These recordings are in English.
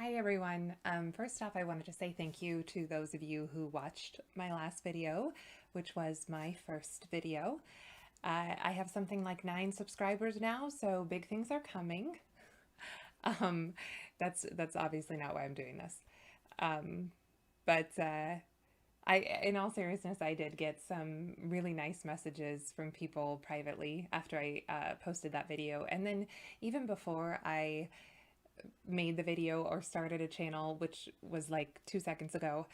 Hi everyone. First off, I wanted to say thank you to those of you who watched my last video, which was my first video. I have something like 9 subscribers now, so big things are coming. Um, that's obviously not why I'm doing this. Um, but in all seriousness, I did get some really nice messages from people privately after I posted that video, and then even before I made the video or started a channel, which was like 2 seconds ago,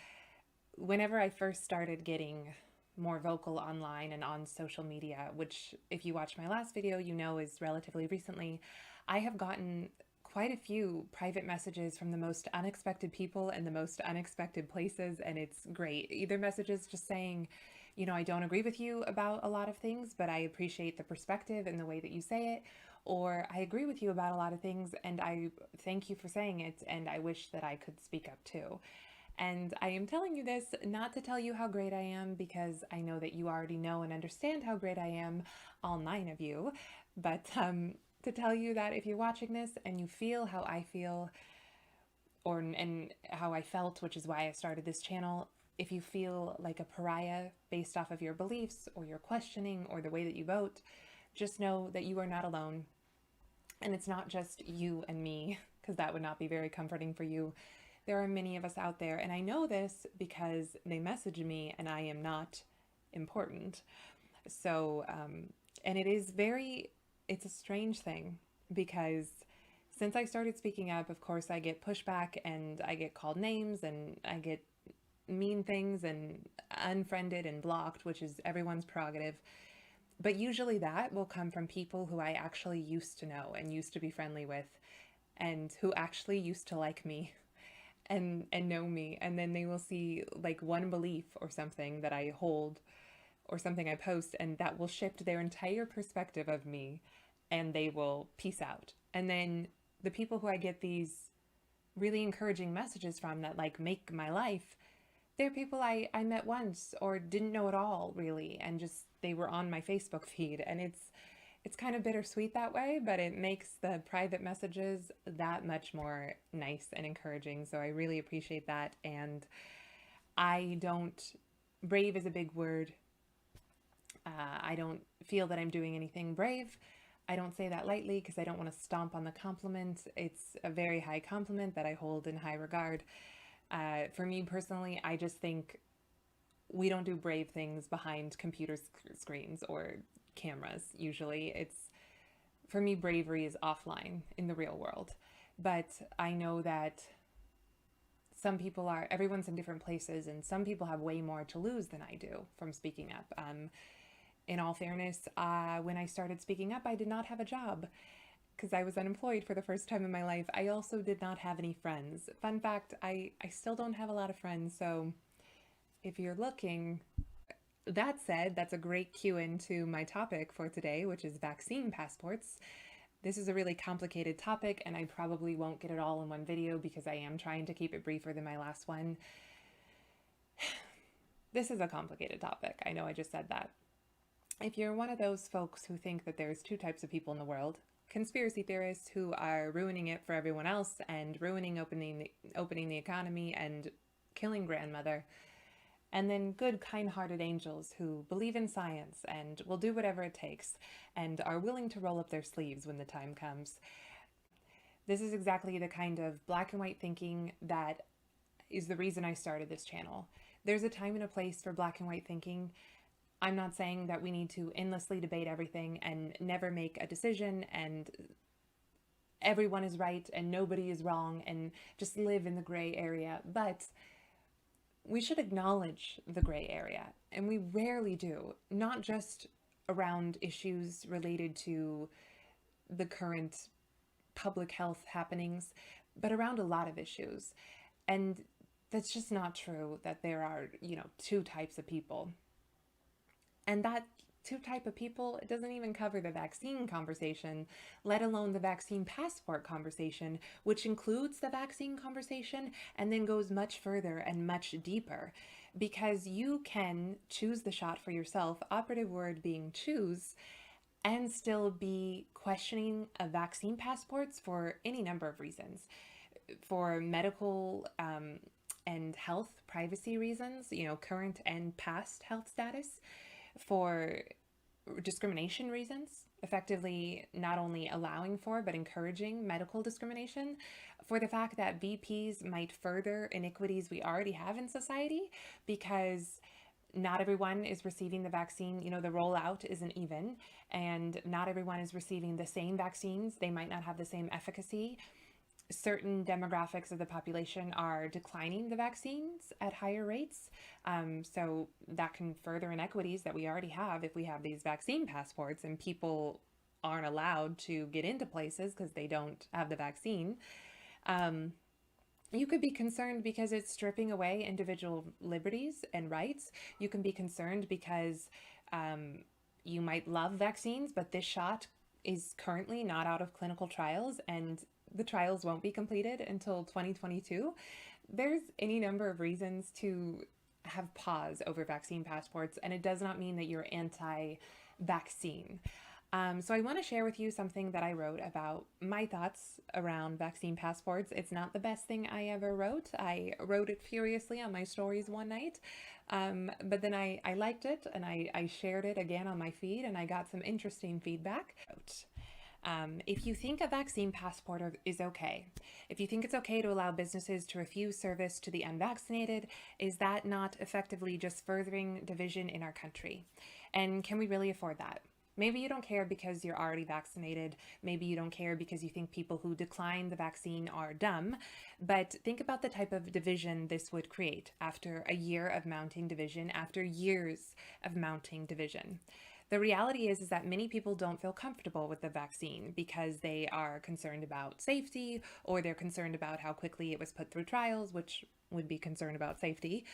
whenever I first started getting more vocal online and on social media, which, if you watch my last video, you know is relatively recently, I have gotten quite a few private messages from the most unexpected people and the most unexpected places, and it's great. Either messages just saying, I don't agree with you about a lot of things, but I appreciate the perspective and the way that you say it, or I agree with you about a lot of things and I thank you for saying it, and I wish that I could speak up too. And I am telling you this not to tell you how great I am, because I know that you already know and understand how great I am, all 9 of you, but to tell you that if you're watching this and you feel how I feel, and how I felt, which is why I started this channel, if you feel like a pariah based off of your beliefs or your questioning or the way that you vote, just know that you are not alone. And it's not just you and me, because that would not be very comforting for you. There are many of us out there, and I know this because they message me and I am not important. So, and it's a strange thing because since I started speaking up, of course, I get pushback and I get called names and I get mean things and unfriended and blocked, which is everyone's prerogative. But usually that will come from people who I actually used to know and used to be friendly with, and who actually used to like me and know me, and then they will see like one belief or something that I hold or something I post, and that will shift their entire perspective of me, and they will peace out. And then the people who I get these really encouraging messages from that like make my life, they're people I met once or didn't know at all really, and just they were on my Facebook feed, and it's kind of bittersweet that way, but it makes the private messages that much more nice and encouraging. So I really appreciate that. And I don't, brave is a big word. I don't feel that I'm doing anything brave. I don't say that lightly because I don't want to stomp on the compliment. It's a very high compliment that I hold in high regard. For me personally, I just think we don't do brave things behind computer screens or cameras. Usually, it's for me, bravery is offline in the real world. But I know that everyone's in different places, and some people have way more to lose than I do from speaking up. In all fairness, when I started speaking up, I did not have a job because I was unemployed for the first time in my life. I also did not have any friends. Fun fact, I still don't have a lot of friends, so if you're looking, that said, that's a great cue into my topic for today, which is vaccine passports. This is a really complicated topic, and I probably won't get it all in one video because I am trying to keep it briefer than my last one. This is a complicated topic. I know I just said that. If you're one of those folks who think that there's 2 types of people in the world, conspiracy theorists who are ruining it for everyone else and opening the economy and killing grandmother, and then good, kind-hearted angels who believe in science and will do whatever it takes and are willing to roll up their sleeves when the time comes. This is exactly the kind of black and white thinking that is the reason I started this channel. There's a time and a place for black and white thinking. I'm not saying that we need to endlessly debate everything and never make a decision and everyone is right and nobody is wrong and just live in the gray area, but we should acknowledge the gray area, and we rarely do, not just around issues related to the current public health happenings, but around a lot of issues. And that's just not true that there are, 2 types of people. And that 2 type of people, it doesn't even cover the vaccine conversation, let alone the vaccine passport conversation, which includes the vaccine conversation and then goes much further and much deeper. Because you can choose the shot for yourself, operative word being choose, and still be questioning a vaccine passports for any number of reasons. for medical and health privacy reasons, current and past health status, for discrimination reasons, effectively not only allowing for but encouraging medical discrimination, for the fact that VPs might further iniquities we already have in society because not everyone is receiving the vaccine. The rollout isn't even, and not everyone is receiving the same vaccines. They might not have the same efficacy. Certain demographics of the population are declining the vaccines at higher rates. So that can further inequities that we already have if we have these vaccine passports and people aren't allowed to get into places because they don't have the vaccine. You could be concerned because it's stripping away individual liberties and rights. You can be concerned because you might love vaccines, but this shot is currently not out of clinical trials and the trials won't be completed until 2022. There's any number of reasons to have pause over vaccine passports, and it does not mean that you're anti-vaccine. So I want to share with you something that I wrote about my thoughts around vaccine passports. It's not the best thing I ever wrote. I wrote it furiously on my stories one night, but then I liked it and I shared it again on my feed and I got some interesting feedback. If you think a vaccine passport is okay, if you think it's okay to allow businesses to refuse service to the unvaccinated, is that not effectively just furthering division in our country? And can we really afford that? Maybe you don't care because you're already vaccinated. Maybe you don't care because you think people who decline the vaccine are dumb. But think about the type of division this would create after a year of mounting division, after years of mounting division. The reality is that many people don't feel comfortable with the vaccine because they are concerned about safety, or they're concerned about how quickly it was put through trials, which would be concerned about safety,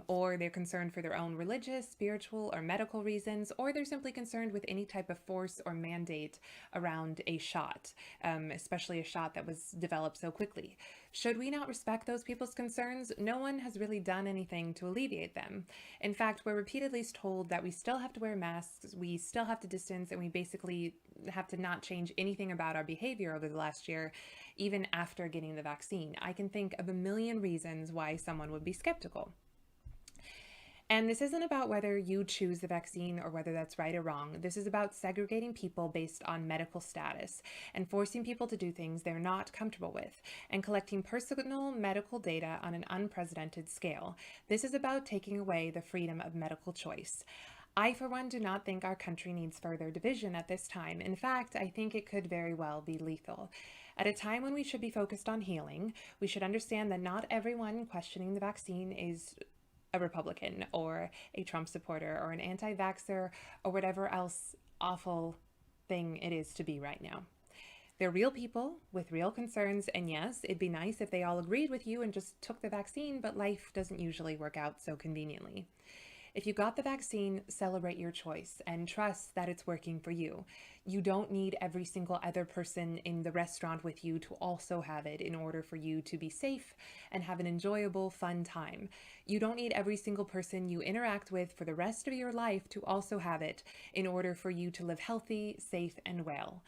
or they're concerned for their own religious, spiritual, or medical reasons, or they're simply concerned with any type of force or mandate around a shot, especially a shot that was developed so quickly. Should we not respect those people's concerns? No one has really done anything to alleviate them. In fact, we're repeatedly told that we still have to wear masks, we still have to distance, and we basically have to not change anything about our behavior over the last year, even after getting the vaccine. I can think of a million reasons why someone would be skeptical. And this isn't about whether you choose the vaccine or whether that's right or wrong. This is about segregating people based on medical status and forcing people to do things they're not comfortable with and collecting personal medical data on an unprecedented scale. This is about taking away the freedom of medical choice. I, for one, do not think our country needs further division at this time. In fact, I think it could very well be lethal. At a time when we should be focused on healing, we should understand that not everyone questioning the vaccine is a Republican or a Trump supporter or an anti-vaxxer or whatever else awful thing it is to be right now. They're real people with real concerns, and yes, it'd be nice if they all agreed with you and just took the vaccine, but life doesn't usually work out so conveniently. If you got the vaccine, celebrate your choice and trust that it's working for you. You don't need every single other person in the restaurant with you to also have it in order for you to be safe and have an enjoyable, fun time. You don't need every single person you interact with for the rest of your life to also have it in order for you to live healthy, safe, and well.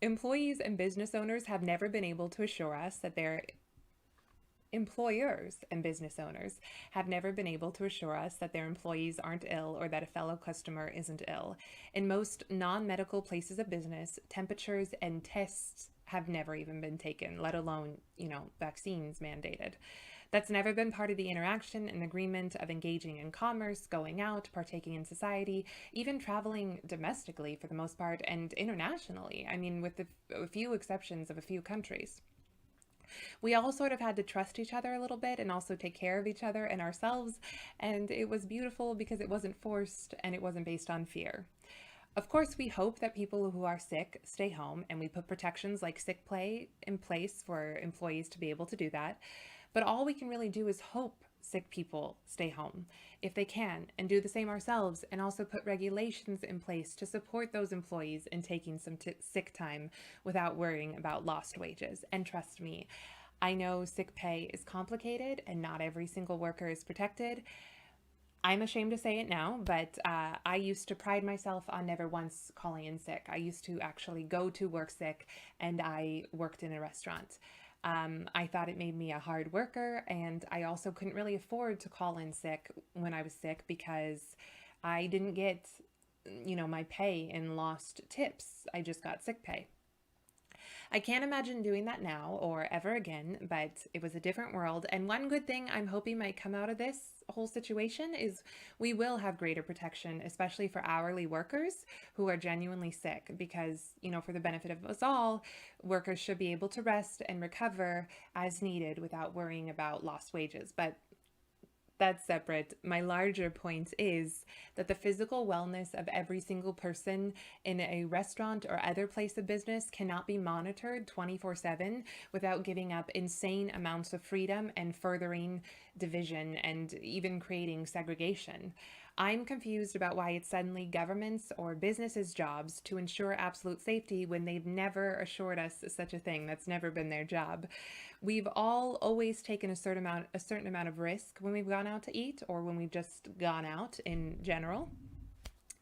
Employees and business owners have never been able to assure us that employers and business owners have never been able to assure us that their employees aren't ill or that a fellow customer isn't ill. In most non-medical places of business, temperatures and tests have never even been taken, let alone, vaccines mandated. That's never been part of the interaction and agreement of engaging in commerce, going out, partaking in society, even traveling domestically for the most part, and internationally. I mean, with a few exceptions of a few countries. We all sort of had to trust each other a little bit and also take care of each other and ourselves, and it was beautiful because it wasn't forced and it wasn't based on fear. Of course, we hope that people who are sick stay home, and we put protections like sick pay in place for employees to be able to do that, but all we can really do is hope sick people stay home if they can, and do the same ourselves, and also put regulations in place to support those employees in taking some sick time without worrying about lost wages. And trust me, I know sick pay is complicated and not every single worker is protected. I'm ashamed to say it now, but I used to pride myself on never once calling in sick. I used to actually go to work sick, and I worked in a restaurant. I thought it made me a hard worker, and I also couldn't really afford to call in sick when I was sick because I didn't get, my pay in lost tips. I just got sick pay. I can't imagine doing that now or ever again, but it was a different world. And one good thing I'm hoping might come out of this whole situation is we will have greater protection, especially for hourly workers who are genuinely sick, because, for the benefit of us all, workers should be able to rest and recover as needed without worrying about lost wages. But that's separate. My larger point is that the physical wellness of every single person in a restaurant or other place of business cannot be monitored 24/7 without giving up insane amounts of freedom and furthering division and even creating segregation. I'm confused about why it's suddenly governments or businesses' jobs to ensure absolute safety when they've never assured us such a thing. That's never been their job. We've all always taken a certain amount of risk when we've gone out to eat or when we've just gone out in general.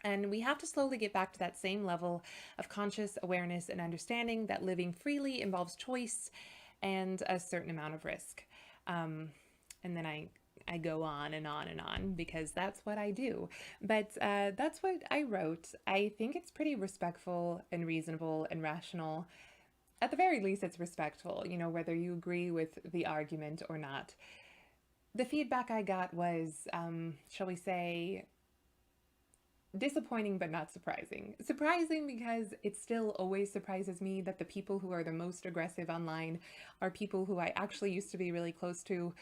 And we have to slowly get back to that same level of conscious awareness and understanding that living freely involves choice and a certain amount of risk. And then I go on and on and on because that's what I do. But that's what I wrote. I think it's pretty respectful and reasonable and rational. At the very least, it's respectful, whether you agree with the argument or not. The feedback I got was, shall we say, disappointing but not surprising. Surprising because it still always surprises me that the people who are the most aggressive online are people who I actually used to be really close to.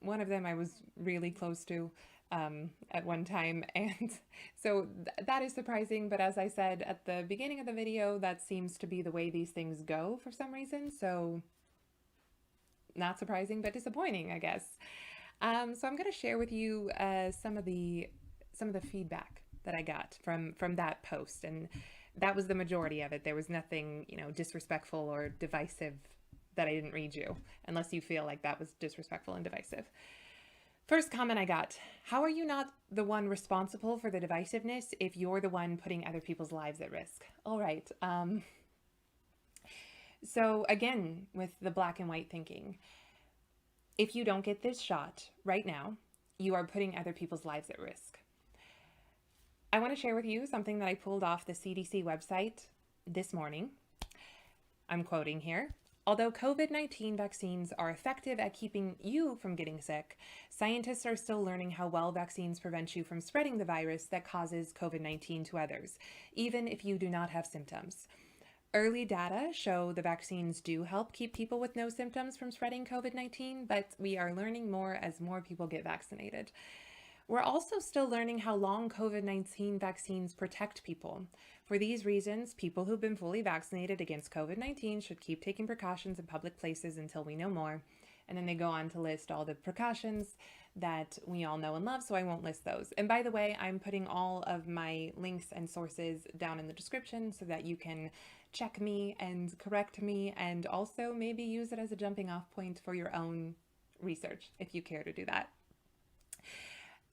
One of them I was really close to at one time, and so that is surprising. But as I said at the beginning of the video, that seems to be the way these things go for some reason. So not surprising, but disappointing, I guess. So I'm going to share with you some of the feedback that I got from that post, and that was the majority of it. There was nothing, disrespectful or divisive that I didn't read you, unless you feel like that was disrespectful and divisive. First comment I got: how are you not the one responsible for the divisiveness if you're the one putting other people's lives at risk? All right. So again, with the black and white thinking, if you don't get this shot right now, you are putting other people's lives at risk. I want to share with you something that I pulled off the CDC website this morning. I'm quoting here. Although COVID-19 vaccines are effective at keeping you from getting sick, scientists are still learning how well vaccines prevent you from spreading the virus that causes COVID-19 to others, even if you do not have symptoms. Early data show the vaccines do help keep people with no symptoms from spreading COVID-19, but we are learning more as more people get vaccinated. We're also still learning how long COVID-19 vaccines protect people. For these reasons, people who've been fully vaccinated against COVID-19 should keep taking precautions in public places until we know more. And then they go on to list all the precautions that we all know and love, so I won't list those. And by the way, I'm putting all of my links and sources down in the description so that you can check me and correct me, and also maybe use it as a jumping off point for your own research if you care to do that.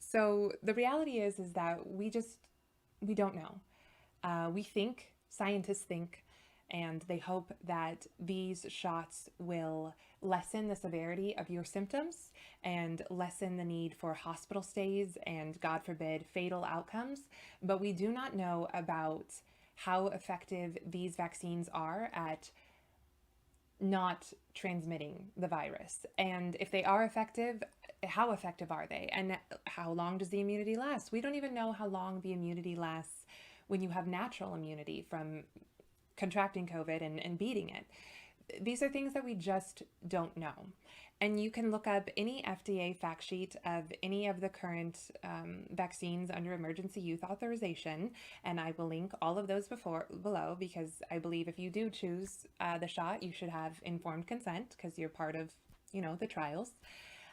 So the reality is that we don't know. Scientists think, and they hope that these shots will lessen the severity of your symptoms and lessen the need for hospital stays and, God forbid, fatal outcomes. But we do not know about how effective these vaccines are at not transmitting the virus. And if they are effective, how effective are they? And how long does the immunity last? We don't even know how long the immunity lasts when you have natural immunity from contracting COVID and beating it. These are things that we just don't know. And you can look up any FDA fact sheet of any of the current vaccines under emergency use authorization, and I will link all of those below, because I believe if you do choose the shot, you should have informed consent because you're part of, the trials.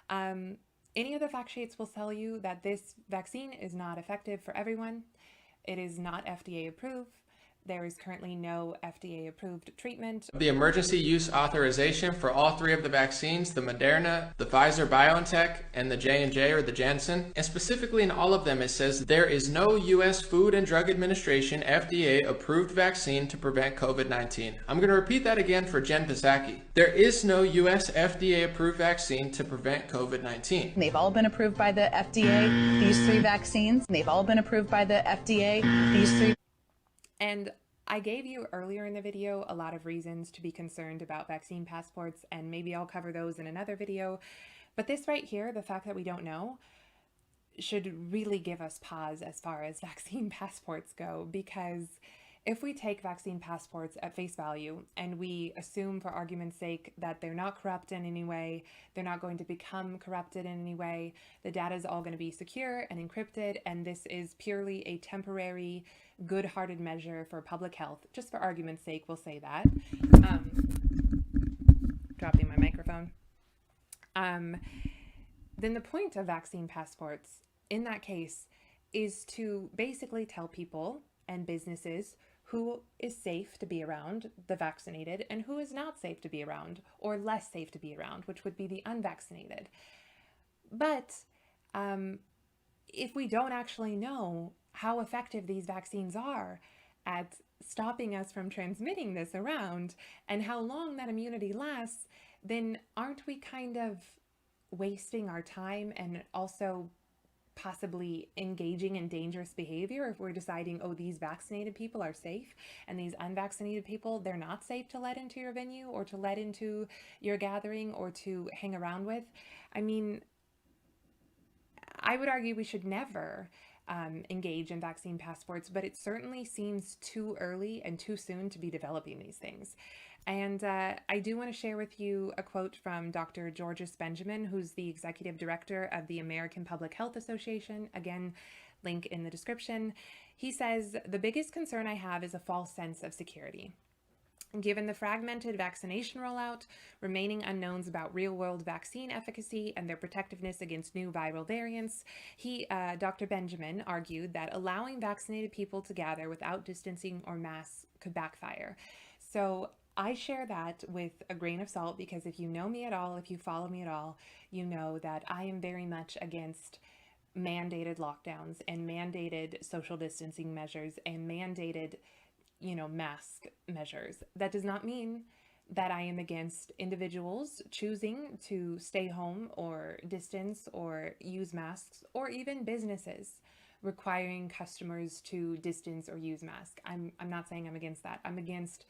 Any of the fact sheets will tell you that this vaccine is not effective for everyone. It is not FDA approved. there is currently no FDA-approved treatment. The emergency use authorization for all three of the vaccines, the Moderna, the Pfizer-BioNTech, and the J&J or the Janssen. And specifically in all of them, it says there is no U.S. Food and Drug Administration FDA-approved vaccine to prevent COVID-19. I'm going to repeat that again for Jen Psaki. There is no U.S. FDA-approved vaccine to prevent COVID-19. They've all been approved by the FDA, these three vaccines. They've all been approved by the FDA, these three. And I gave you earlier in the video a lot of reasons to be concerned about vaccine passports, and maybe I'll cover those in another video. But this right here, the fact that we don't know, should really give us pause as far as vaccine passports go, because if we take vaccine passports at face value and we assume for argument's sake that they're not corrupt in any way, they're not going to become corrupted in any way, the data is all going to be secure and encrypted, and this is purely a temporary, good-hearted measure for public health, just for argument's sake, we'll say that. Dropping my microphone. Then the point of vaccine passports, in that case, is to basically tell people and businesses who is safe to be around the vaccinated and who is not safe to be around, or less safe to be around, which would be the unvaccinated. But if we don't actually know how effective these vaccines are at stopping us from transmitting this around and how long that immunity lasts, then aren't we kind of wasting our time and also possibly engaging in dangerous behavior if we're deciding, oh, these vaccinated people are safe and these unvaccinated people, they're not safe to let into your venue or to let into your gathering or to hang around with? I mean, I would argue we should never engage in vaccine passports, but it certainly seems too early and too soon to be developing these things. And I do want to share with you a quote from Dr. Georges Benjamin, who's the executive director of the American Public Health Association. Again, link in the description. He says, "The biggest concern I have is a false sense of security. Given the fragmented vaccination rollout, remaining unknowns about real-world vaccine efficacy and their protectiveness against new viral variants, Dr. Benjamin argued that allowing vaccinated people to gather without distancing or masks could backfire." So I share that with a grain of salt, because if you know me at all, if you follow me at all, you know that I am very much against mandated lockdowns and mandated social distancing measures and mandated, mask measures. That does not mean that I am against individuals choosing to stay home or distance or use masks, or even businesses requiring customers to distance or use masks. I'm not saying I'm against that. I'm against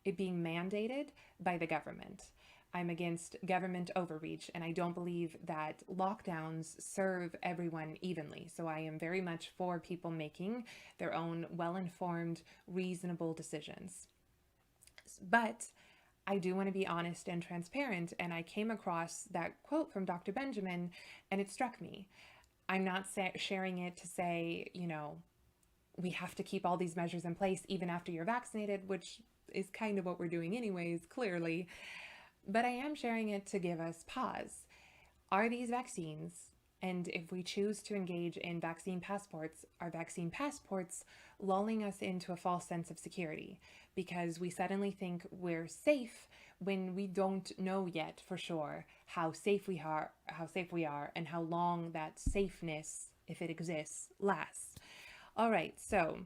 it being mandated by the government. I'm against government overreach, and I don't believe that lockdowns serve everyone evenly. So I am very much for people making their own well-informed, reasonable decisions. But I do want to be honest and transparent, and I came across that quote from Dr. Benjamin, and it struck me. I'm not sharing it to say, we have to keep all these measures in place even after you're vaccinated, which is kind of what we're doing anyways, clearly. But I am sharing it to give us pause. Are these vaccines, and if we choose to engage in vaccine passports, are vaccine passports lulling us into a false sense of security? Because we suddenly think we're safe when we don't know yet for sure how safe we are, and how long that safeness, if it exists, lasts. All right, so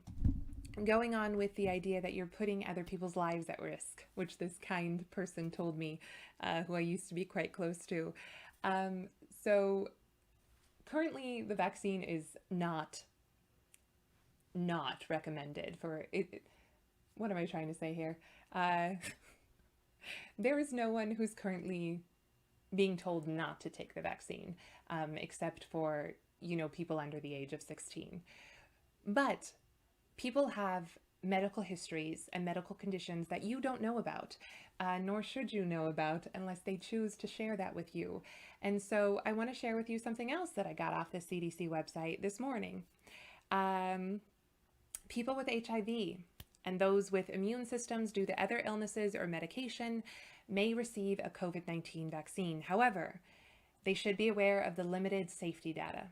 going on with the idea that you're putting other people's lives at risk, which this kind person told me, who I used to be quite close to. So currently the vaccine is not recommended for it. What am I trying to say here? There is no one who's currently being told not to take the vaccine, except for, people under the age of 16. But people have medical histories and medical conditions that you don't know about, nor should you know about unless they choose to share that with you. And so I want to share with you something else that I got off the CDC website this morning. People with HIV and those with immune systems due to other illnesses or medication may receive a COVID-19 vaccine. However, they should be aware of the limited safety data.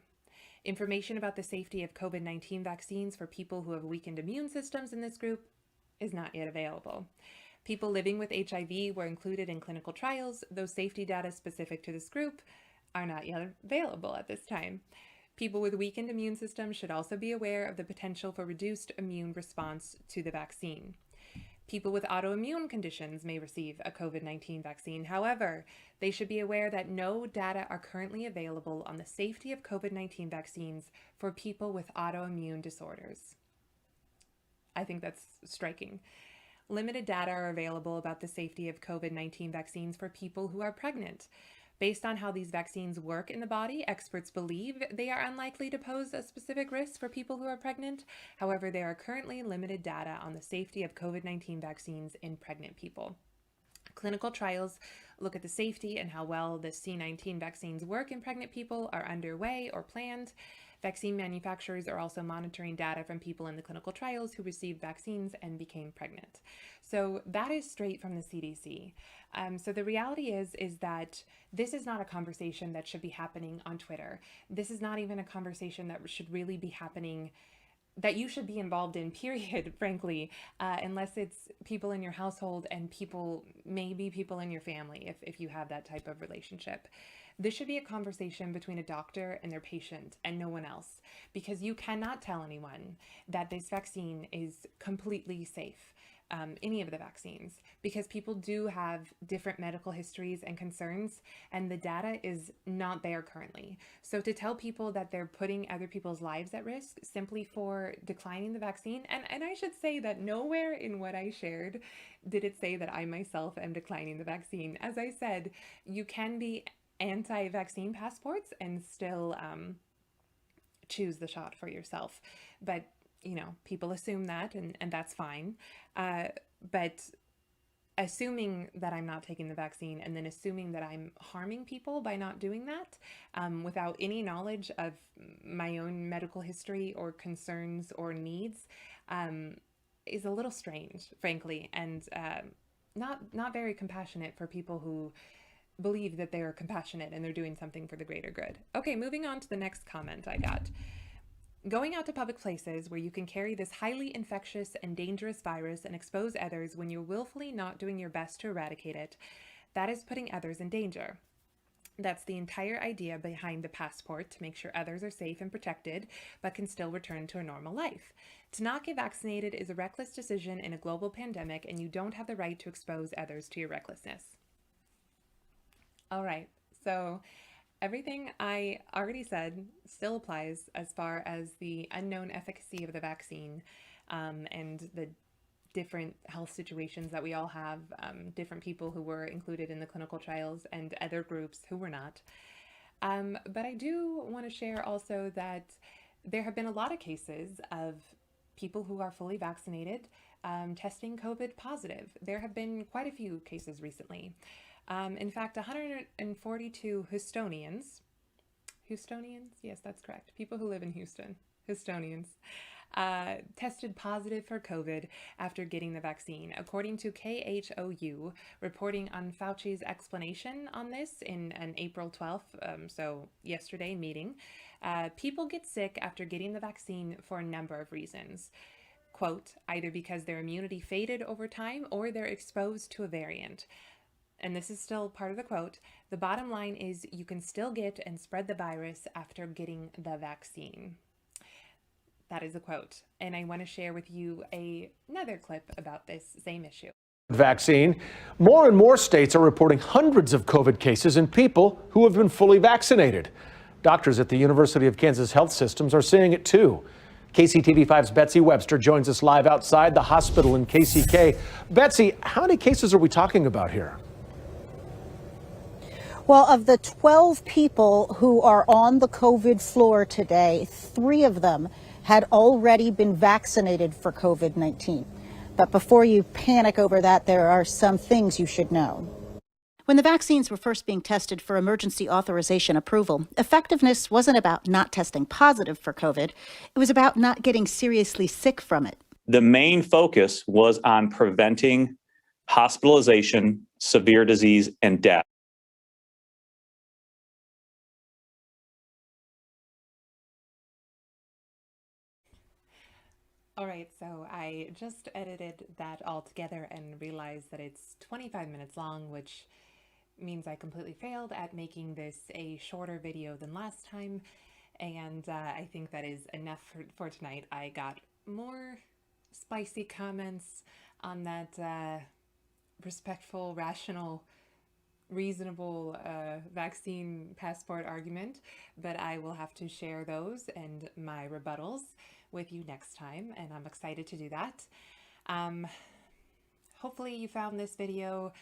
Information about the safety of COVID-19 vaccines for people who have weakened immune systems in this group is not yet available. People living with HIV were included in clinical trials, though safety data specific to this group are not yet available at this time. People with weakened immune systems should also be aware of the potential for reduced immune response to the vaccine. People with autoimmune conditions may receive a COVID-19 vaccine. However, they should be aware that no data are currently available on the safety of COVID-19 vaccines for people with autoimmune disorders. I think that's striking. Limited data are available about the safety of COVID-19 vaccines for people who are pregnant. Based on how these vaccines work in the body, experts believe they are unlikely to pose a specific risk for people who are pregnant. However, there are currently limited data on the safety of COVID-19 vaccines in pregnant people. Clinical trials look at the safety and how well the C19 vaccines work in pregnant people are underway or planned. Vaccine manufacturers are also monitoring data from people in the clinical trials who received vaccines and became pregnant. So that is straight from the CDC. So the reality is that this is not a conversation that should be happening on Twitter. This is not even a conversation that should really be happening, that you should be involved in, period, frankly, unless it's people in your household and maybe people in your family, if you have that type of relationship. This should be a conversation between a doctor and their patient and no one else, because you cannot tell anyone that this vaccine is completely safe. Any of the vaccines, because people do have different medical histories and concerns, and the data is not there currently. So to tell people that they're putting other people's lives at risk simply for declining the vaccine, and I should say that nowhere in what I shared did it say that I myself am declining the vaccine. As I said, you can be anti-vaccine passports and still choose the shot for yourself. But people assume that, and that's fine. But assuming that I'm not taking the vaccine and then assuming that I'm harming people by not doing that, without any knowledge of my own medical history or concerns or needs, is a little strange, frankly, and not very compassionate for people who believe that they are compassionate and they're doing something for the greater good. Okay, moving on to the next comment I got. Going out to public places where you can carry this highly infectious and dangerous virus and expose others when you're willfully not doing your best to eradicate it, that is putting others in danger. That's the entire idea behind the passport, to make sure others are safe and protected, but can still return to a normal life. To not get vaccinated is a reckless decision in a global pandemic, and you don't have the right to expose others to your recklessness. All right, so everything I already said still applies as far as the unknown efficacy of the vaccine, and the different health situations that we all have, different people who were included in the clinical trials and other groups who were not. But I do want to share also that there have been a lot of cases of people who are fully vaccinated testing COVID positive. There have been quite a few cases recently. In fact, 142 Houstonians, yes, that's correct, people who live in Houston, Houstonians, tested positive for COVID after getting the vaccine, according to KHOU, reporting on Fauci's explanation on this in an April 12th, so yesterday, meeting. People get sick after getting the vaccine for a number of reasons. Quote, either because their immunity faded over time or they're exposed to a variant. And this is still part of the quote, the bottom line is you can still get and spread the virus after getting the vaccine. That is a quote. And I want to share with you another clip about this same issue. Vaccine. More and more states are reporting hundreds of COVID cases in people who have been fully vaccinated. Doctors at the University of Kansas Health Systems are seeing it too. KCTV5's Betsy Webster joins us live outside the hospital in KCK. Betsy, how many cases are we talking about here? Well, of the 12 people who are on the COVID floor today, 3 of them had already been vaccinated for COVID-19. But before you panic over that, there are some things you should know. When the vaccines were first being tested for emergency authorization approval, effectiveness wasn't about not testing positive for COVID. It was about not getting seriously sick from it. The main focus was on preventing hospitalization, severe disease, and death. All right, so I just edited that all together and realized that it's 25 minutes long, which means I completely failed at making this a shorter video than last time. And I think that is enough for tonight. I got more spicy comments on that respectful, rational, reasonable vaccine passport argument, but I will have to share those and my rebuttals with you next time, and I'm excited to do that. Hopefully you found this video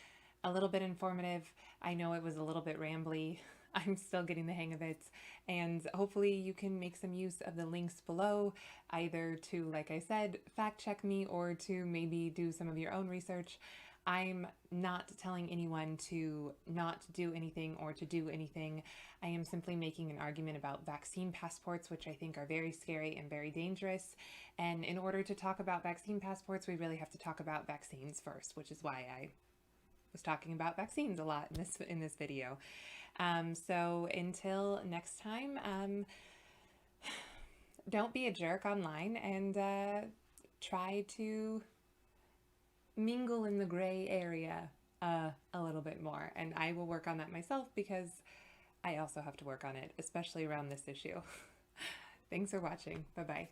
a little bit informative. I know it was a little bit rambly. I'm still getting the hang of it, and hopefully you can make some use of the links below, either to, like I said, fact check me or to maybe do some of your own research. I'm not telling anyone to not do anything or to do anything. I am simply making an argument about vaccine passports, which I think are very scary and very dangerous. And in order to talk about vaccine passports, we really have to talk about vaccines first, which is why I was talking about vaccines a lot in this video. So until next time, don't be a jerk online, and try to mingle in the gray area a little bit more. And I will work on that myself, because I also have to work on it, especially around this issue. Thanks for watching. Bye-bye.